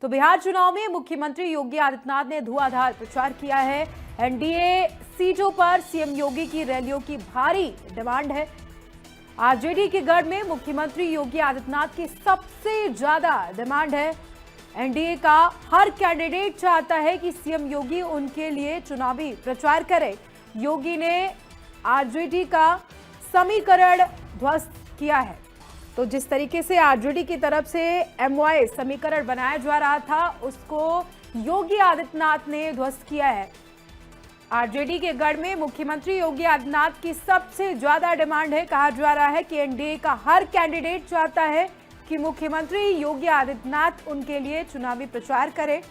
तो बिहार चुनाव में मुख्यमंत्री योगी आदित्यनाथ ने धुआंधार प्रचार किया है। एनडीए सीटों पर सीएम योगी की रैलियों की भारी डिमांड है। आरजेडी के गढ़ में मुख्यमंत्री योगी आदित्यनाथ की सबसे ज्यादा डिमांड है। एनडीए का हर कैंडिडेट चाहता है कि सीएम योगी उनके लिए चुनावी प्रचार करे। योगी ने आरजेडी का समीकरण ध्वस्त किया है। तो जिस तरीके से आरजेडी की तरफ से एमवाई समीकरण बनाया जा रहा था, उसको योगी आदित्यनाथ ने ध्वस्त किया है। आरजेडी के गढ़ में मुख्यमंत्री योगी आदित्यनाथ की सबसे ज्यादा डिमांड है। कहा जा रहा है कि एनडीए का हर कैंडिडेट चाहता है कि मुख्यमंत्री योगी आदित्यनाथ उनके लिए चुनावी प्रचार करें।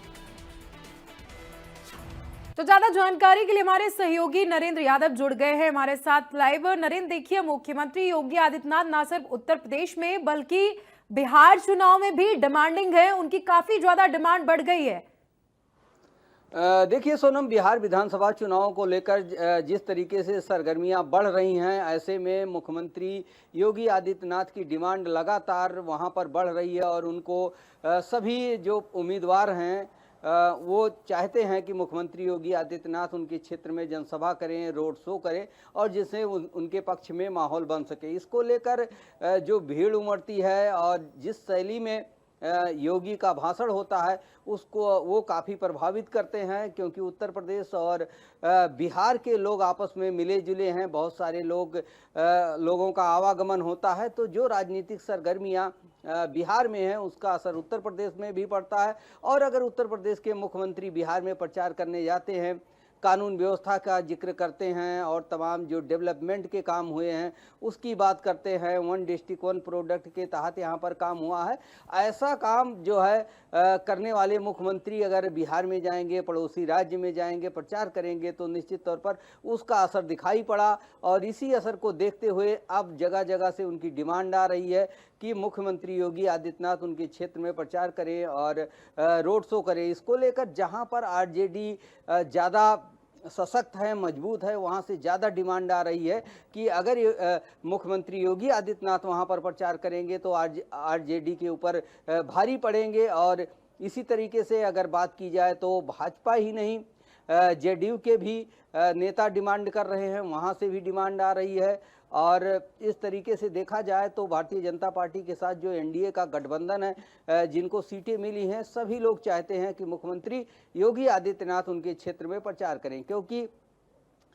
तो ज्यादा जानकारी के लिए हमारे सहयोगी नरेंद्र यादव जुड़ गए हैं हमारे साथ लाइव। नरेंद्र, देखिए, मुख्यमंत्री योगी आदित्यनाथ न सिर्फ उत्तर प्रदेश में बल्कि बिहार चुनाव में भी डिमांडिंग है। उनकी काफी ज्यादा डिमांड बढ़ गई है। देखिए सोनम, बिहार विधानसभा चुनाव को लेकर जिस तरीके से सरगर्मियां बढ़ रही हैं, ऐसे में मुख्यमंत्री योगी आदित्यनाथ की डिमांड लगातार वहां पर बढ़ रही है और उनको सभी जो उम्मीदवार हैं वो चाहते हैं कि मुख्यमंत्री योगी आदित्यनाथ उनके क्षेत्र में जनसभा करें, रोड शो करें और जिससे उनके पक्ष में माहौल बन सके। इसको लेकर जो भीड़ उमड़ती है और जिस शैली में योगी का भाषण होता है उसको वो काफ़ी प्रभावित करते हैं, क्योंकि उत्तर प्रदेश और बिहार के लोग आपस में मिले जुले हैं। बहुत सारे लोगों का आवागमन होता है, तो जो राजनीतिक सरगर्मियां बिहार में हैं उसका असर उत्तर प्रदेश में भी पड़ता है। और अगर उत्तर प्रदेश के मुख्यमंत्री बिहार में प्रचार करने जाते हैं, कानून व्यवस्था का जिक्र करते हैं और तमाम जो डेवलपमेंट के काम हुए हैं उसकी बात करते हैं, वन डिस्ट्रिक्ट वन प्रोडक्ट के तहत यहाँ पर काम हुआ है, ऐसा काम जो है करने वाले मुख्यमंत्री अगर बिहार में जाएंगे, पड़ोसी राज्य में जाएंगे, प्रचार करेंगे तो निश्चित तौर पर उसका असर दिखाई पड़ा। और इसी असर को देखते हुए अब जगह जगह से उनकी डिमांड आ रही है कि मुख्यमंत्री योगी आदित्यनाथ उनके क्षेत्र में प्रचार करें और रोड शो करें। इसको लेकर जहां पर आरजेडी ज़्यादा सशक्त है, मजबूत है, वहां से ज़्यादा डिमांड आ रही है कि अगर मुख्यमंत्री योगी आदित्यनाथ वहां पर प्रचार करेंगे तो आरजेडी के ऊपर भारी पड़ेंगे। और इसी तरीके से अगर बात की जाए तो भाजपा ही नहीं, जेडीयू के भी नेता डिमांड कर रहे हैं, वहां से भी डिमांड आ रही है। और इस तरीके से देखा जाए तो भारतीय जनता पार्टी के साथ जो एनडीए का गठबंधन है, जिनको सीटें मिली हैं, सभी लोग चाहते हैं कि मुख्यमंत्री योगी आदित्यनाथ उनके क्षेत्र में प्रचार करें, क्योंकि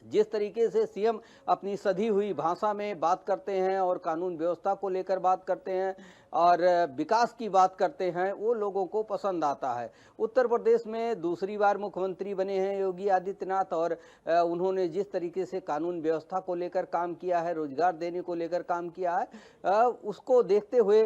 जिस तरीके से सीएम अपनी सधी हुई भाषा में बात करते हैं और कानून व्यवस्था को लेकर बात करते हैं और विकास की बात करते हैं, वो लोगों को पसंद आता है। उत्तर प्रदेश में दूसरी बार मुख्यमंत्री बने हैं योगी आदित्यनाथ और उन्होंने जिस तरीके से कानून व्यवस्था को लेकर काम किया है, रोजगार देने को लेकर काम किया है, उसको देखते हुए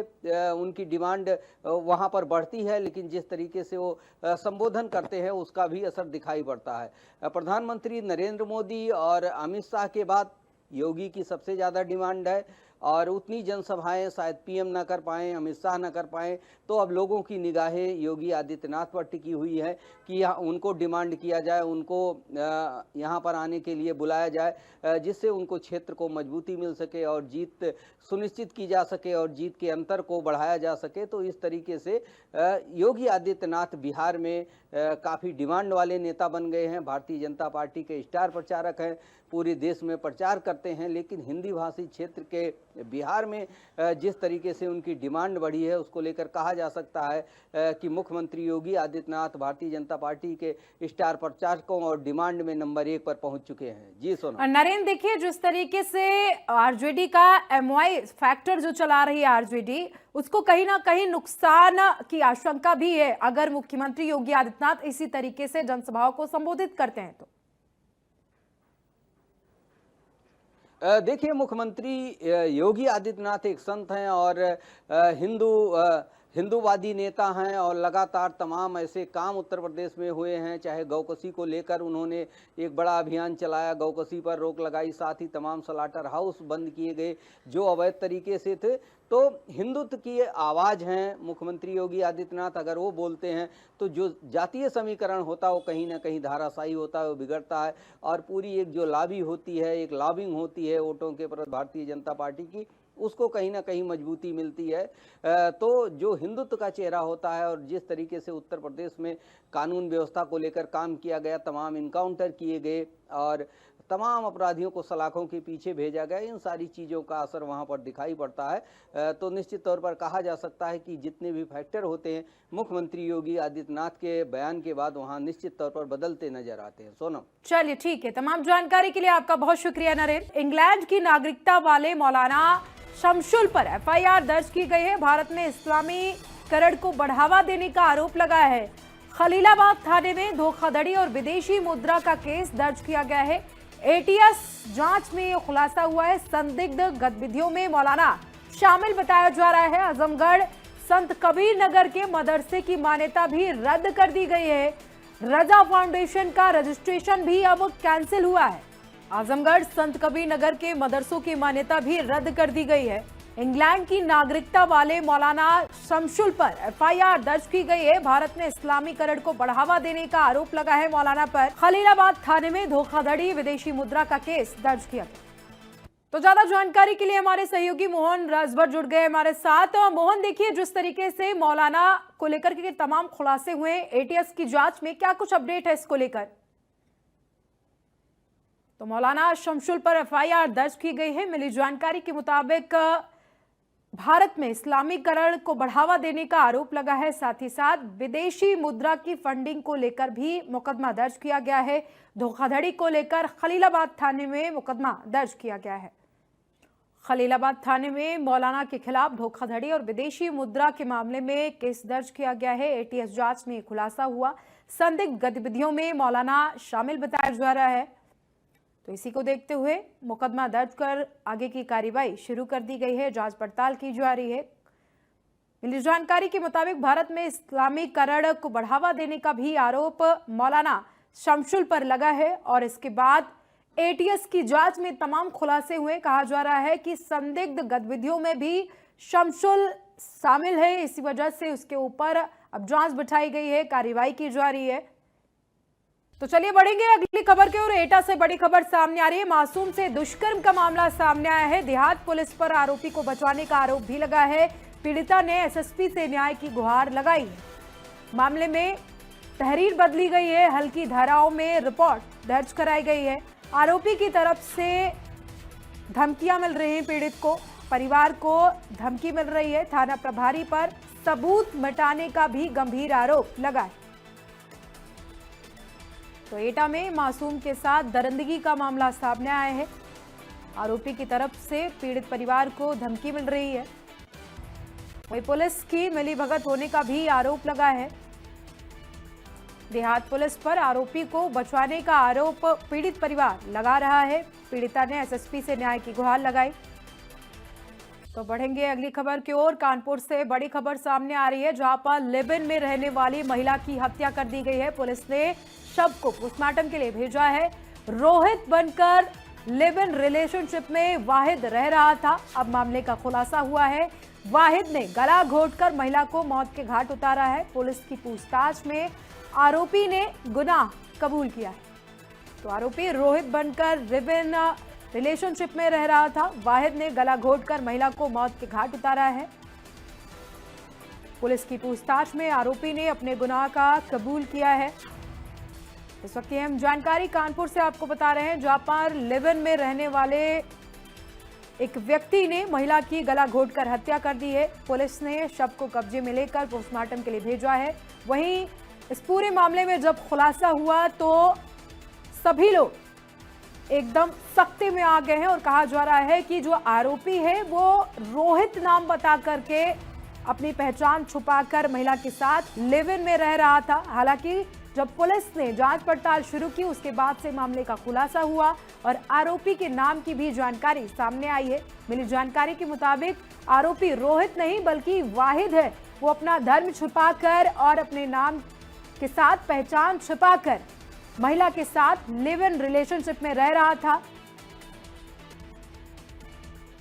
उनकी डिमांड वहाँ पर बढ़ती है। लेकिन जिस तरीके से वो संबोधन करते हैं उसका भी असर दिखाई पड़ता है। प्रधानमंत्री नरेंद्र मोदी और अमित शाह के बाद योगी की सबसे ज़्यादा डिमांड है और उतनी जनसभाएं शायद पीएम ना कर पाएँ, अमित शाह ना कर पाएँ। तो अब लोगों की निगाहें योगी आदित्यनाथ पर टिकी हुई है कि उनको डिमांड किया जाए, उनको यहाँ पर आने के लिए बुलाया जाए, जिससे उनको क्षेत्र को मजबूती मिल सके और जीत सुनिश्चित की जा सके और जीत के अंतर को बढ़ाया जा सके। तो इस तरीके से योगी आदित्यनाथ बिहार में काफ़ी डिमांड वाले नेता बन गए हैं। भारतीय जनता पार्टी के स्टार प्रचारक हैं, पूरे देश में प्रचार करते हैं। लेकिन हिंदी भाषी क्षेत्र के बिहार में जिस तरीके से उनकी डिमांड बढ़ी है उसको लेकर कहा जा सकता है कि मुख्यमंत्री योगी आदित्यनाथ भारतीय जनता पार्टी के स्टार प्रचारकों और डिमांड में नंबर 1 पर पहुंच चुके हैं। जी सोना। नरेंद्र, देखिए, जिस तरीके से आरजेडी का एमवाई फैक्टर जो चला रही है आरजेडी, उसको कहीं ना कहीं नुकसान की आशंका भी है अगर मुख्यमंत्री योगी आदित्यनाथ इसी तरीके से जनसभाओं को संबोधित करते हैं तो। देखिए, मुख्यमंत्री योगी आदित्यनाथ एक संत हैं और हिंदूवादी नेता हैं और लगातार तमाम ऐसे काम उत्तर प्रदेश में हुए हैं। चाहे गौकसी को लेकर उन्होंने एक बड़ा अभियान चलाया, गौकसी पर रोक लगाई, साथ ही तमाम स्लॉटर हाउस बंद किए गए जो अवैध तरीके से थे। तो हिंदुत्व की आवाज़ हैं मुख्यमंत्री योगी आदित्यनाथ। अगर वो बोलते हैं तो जो जातीय समीकरण होता है वो कहीं ना कहीं धाराशायी होता है, वो बिगड़ता है और पूरी एक जो लॉबी होती है, एक लॉबिंग होती है वोटों के प्रति भारतीय जनता पार्टी की, उसको कहीं ना कहीं मजबूती मिलती है। तो जो हिंदुत्व का चेहरा होता है और जिस तरीके से उत्तर प्रदेश में कानून व्यवस्था को लेकर काम किया गया, तमाम इनकाउंटर किए गए और तमाम अपराधियों को सलाखों के पीछे भेजा गया, इन सारी चीज़ों का असर वहाँ पर दिखाई पड़ता है। तो निश्चित तौर पर कहा जा सकता है कि जितने भी फैक्टर होते हैं मुख्यमंत्री योगी आदित्यनाथ के बयान के बाद वहाँ निश्चित तौर पर बदलते नजर आते हैं। सोनम, चलिए ठीक है, तमाम जानकारी के लिए आपका बहुत शुक्रिया नरेंद्र। इंग्लैंड की नागरिकता वाले मौलाना शमशुल पर एफआईआर दर्ज की गई है। भारत में इस्लामीकरण को बढ़ावा देने का आरोप लगा है। खलीलाबाद थाने में धोखाधड़ी और विदेशी मुद्रा का केस दर्ज किया गया है। एटीएस जांच में यह खुलासा हुआ है। संदिग्ध गतिविधियों में मौलाना शामिल बताया जा रहा है। आजमगढ़ संत कबीर नगर के मदरसे की मान्यता भी रद्द कर दी गई है। रजा फाउंडेशन का रजिस्ट्रेशन भी अब कैंसिल हुआ है। आजमगढ़ संत कबीर नगर के मदरसों की मान्यता भी रद्द कर दी गई है। इंग्लैंड की नागरिकता वाले मौलाना शमशुल पर एफआईआर दर्ज की गई है। भारत में इस्लामीकरण को बढ़ावा देने का आरोप लगा है मौलाना पर। खलीलाबाद थाने में धोखाधड़ी विदेशी मुद्रा का केस दर्ज किया गया। तो ज्यादा जानकारी के लिए हमारे सहयोगी मोहन राजभर जुड़ गए हमारे साथ। मोहन, देखिए जिस तरीके से मौलाना को लेकर के तमाम खुलासे हुए, एटीएस की जांच में क्या कुछ अपडेट है इसको लेकर? तो मौलाना शमशुल पर एफआईआर दर्ज की गई है। मिली जानकारी के मुताबिक भारत में इस्लामीकरण को बढ़ावा देने का आरोप लगा है। साथ ही साथ विदेशी मुद्रा की फंडिंग को लेकर भी मुकदमा दर्ज किया गया है। धोखाधड़ी को लेकर खलीलाबाद थाने में मुकदमा दर्ज किया गया है। खलीलाबाद थाने में मौलाना के खिलाफ धोखाधड़ी और विदेशी मुद्रा के मामले में केस दर्ज किया गया है। एटीएस जांच में खुलासा हुआ। संदिग्ध गतिविधियों में मौलाना शामिल बताया जा रहा है। तो इसी को देखते हुए मुकदमा दर्ज कर आगे की कार्रवाई शुरू कर दी गई है। जांच पड़ताल की जा रही है। मिली जानकारी के मुताबिक भारत में इस्लामीकरण को बढ़ावा देने का भी आरोप मौलाना शमशुल पर लगा है और इसके बाद एटीएस की जांच में तमाम खुलासे हुए। कहा जा रहा है कि संदिग्ध गतिविधियों में भी शमशुल शामिल है। इसी वजह से उसके ऊपर अब जांच बिठाई गई है, कार्रवाई की जा रही है। तो चलिए बढ़ेंगे अगली खबर की ओर। एटा से बड़ी खबर सामने आ रही है। मासूम से दुष्कर्म का मामला सामने आया है। देहात पुलिस पर आरोपी को बचाने का आरोप भी लगा है। पीड़िता ने एसएसपी से न्याय की गुहार लगाई है। मामले में तहरीर बदली गई है। हल्की धाराओं में रिपोर्ट दर्ज कराई गई है। आरोपी की तरफ से धमकियां मिल रही हैं। पीड़ित को, परिवार को धमकी मिल रही है। थाना प्रभारी पर सबूत मिटाने का भी गंभीर आरोप लगा है। तो एटा में मासूम के साथ दरिंदगी का मामला सामने आया है। आरोपी की तरफ से पीड़ित परिवार को धमकी मिल रही है। वहीं पुलिस की मिलीभगत होने का भी आरोप लगा है। देहात पुलिस पर आरोपी को बचाने का आरोप पीड़ित परिवार लगा रहा है। पीड़िता ने एसएसपी से न्याय की गुहार लगाई। तो बढ़ेंगे अगली खबर की ओर। कानपुर से बड़ी खबर सामने आ रही है, जहां पर लिव इन में रहने वाली महिला की हत्या कर दी गई है। पुलिस ने शव को पोस्टमार्टम के लिए भेजा है। रोहित बनकर लिव इन रिलेशनशिप में वाहिद रह रहा था। अब मामले का खुलासा हुआ है। वाहिद ने गला घोंटकर महिला को मौत के घाट उतारा है। पुलिस की पूछताछ में आरोपी ने गुनाह कबूल किया है। तो आरोपी रोहित बनकर लिव इन रिलेशनशिप में रह रहा था। वाहिद ने गला घोंटकर महिला को मौत के घाट उतारा है। पुलिस की पूछताछ में आरोपी ने अपने गुनाह का कबूल किया है। इस वक्त हम जानकारी कानपुर से आपको बता रहे हैं, जहां पर लिव इन में रहने वाले एक व्यक्ति ने महिला की गला घोंटकर हत्या कर दी है। पुलिस ने शव को कब्जे में लेकर पोस्टमार्टम के लिए भेजा है। वहीं इस पूरे मामले में जब खुलासा हुआ तो सभी लोग एकदम सख्ते में आ गए हैं और कहा जा रहा है कि जो आरोपी है वो रोहित नाम बता करके अपनी पहचान छुपाकर महिला के साथ लिव इन में रह रहा था। हालांकि जब पुलिस ने जांच पड़ताल शुरू की उसके बाद से मामले का खुलासा हुआ और आरोपी के नाम की भी जानकारी सामने आई है। मिली जानकारी के मुताबिक आरोपी रोहित नहीं बल्कि वाहिद है। वो अपना धर्म छुपाकर और अपने नाम के साथ पहचान छुपाकर महिला के साथ लिव इन रिलेशनशिप में रह रहा था।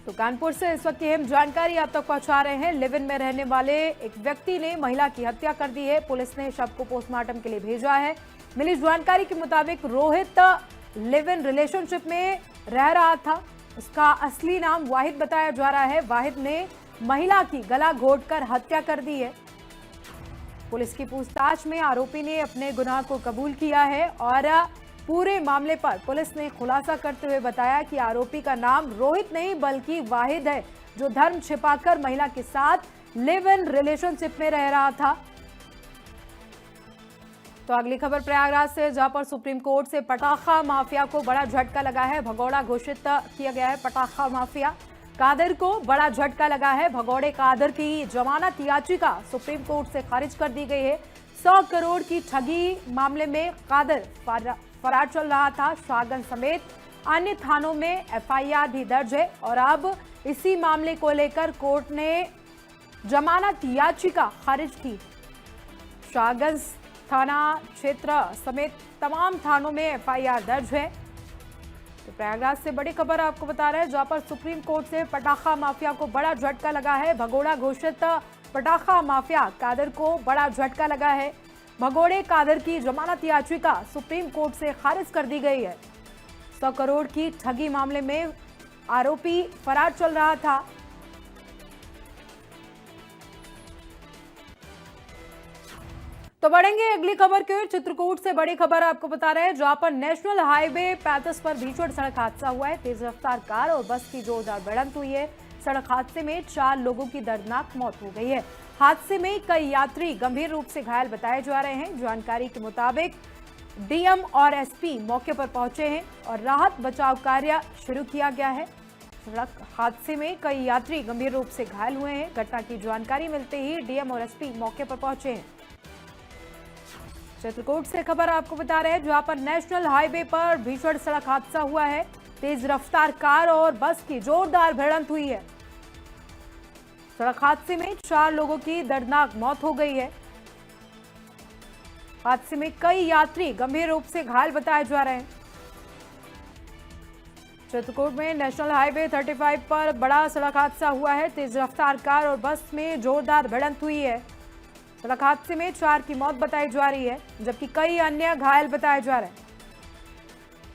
तो कानपुर से इस वक्त हम जानकारी आप तक पहुंचा रहे हैं। लिव इन में रहने वाले एक व्यक्ति ने महिला की हत्या कर दी है। पुलिस ने शव को पोस्टमार्टम के लिए भेजा है। मिली जानकारी के मुताबिक रोहित लिव इन रिलेशनशिप में रह रहा था। उसका असली नाम वाहिद बताया जा रहा है। वाहिद ने महिला की गला घोंटकर हत्या कर दी है। पुलिस की पूछताछ में आरोपी ने अपने गुनाह को कबूल किया है और पूरे मामले पर पुलिस ने खुलासा करते हुए बताया कि आरोपी का नाम रोहित नहीं बल्कि वाहिद है, जो धर्म छिपाकर महिला के साथ लिव इन रिलेशनशिप में रह रहा था। तो अगली खबर प्रयागराज से, जहां पर सुप्रीम कोर्ट से पटाखा माफिया को बड़ा झटका लगा है। भगौड़ा घोषित किया गया है पटाखा माफिया। कादर को बड़ा झटका लगा है। भगौड़े कादर की जमानत याचिका सुप्रीम कोर्ट से खारिज कर दी गई है। 100 करोड़ की ठगी मामले में कादर फरार चल रहा था। शाहगंज समेत अन्य थानों में एफआईआर भी दर्ज है और अब इसी मामले को लेकर कोर्ट ने जमानत याचिका खारिज की। शाहगंज थाना क्षेत्र समेत तमाम थानों में एफआईआर दर्ज है। तो प्रयागराज से बड़ी खबर आपको बता रहे हैं, जहां पर सुप्रीम कोर्ट से पटाखा माफिया को बड़ा झटका लगा है। भगोड़ा घोषित पटाखा माफिया कादर को बड़ा झटका लगा है। भगोड़े कादर की जमानत याचिका सुप्रीम कोर्ट से खारिज कर दी गई है। 100 करोड़ की ठगी मामले में आरोपी फरार चल रहा था। तो बढ़ेंगे अगली खबर की ओर। चित्रकूट से बड़ी खबर आपको बता रहे हैं, जहां पर नेशनल हाईवे 35 पर भीषण सड़क हादसा हुआ है। तेज रफ्तार कार और बस की जोरदार भिड़ंत हुई है। सड़क हादसे में 4 लोगों की दर्दनाक मौत हो गई है। हादसे में कई यात्री गंभीर रूप से घायल बताए जा रहे हैं। जानकारी के मुताबिक डीएम और एसपी मौके पर पहुंचे हैं और राहत बचाव कार्य शुरू किया गया है। सड़क हादसे में कई यात्री गंभीर रूप से घायल हुए हैं। घटना की जानकारी मिलते ही डीएम और एसपी मौके पर पहुंचे हैं। चित्रकूट से खबर आपको बता रहे हैं, जहां पर नेशनल हाईवे पर भीषण सड़क हादसा हुआ है। तेज रफ्तार कार और बस की जोरदार भिड़ंत हुई है। सड़क हादसे में 4 लोगों की दर्दनाक मौत हो गई है। हादसे में कई यात्री गंभीर रूप से घायल बताए जा रहे हैं। चित्रकूट में नेशनल हाईवे 35 पर बड़ा सड़क हादसा हुआ है। तेज रफ्तार कार और बस में जोरदार भिड़ंत हुई है। सड़क हादसे में 4 की मौत बताई जा रही है, जबकि कई अन्य घायल बताए जा रहे हैं।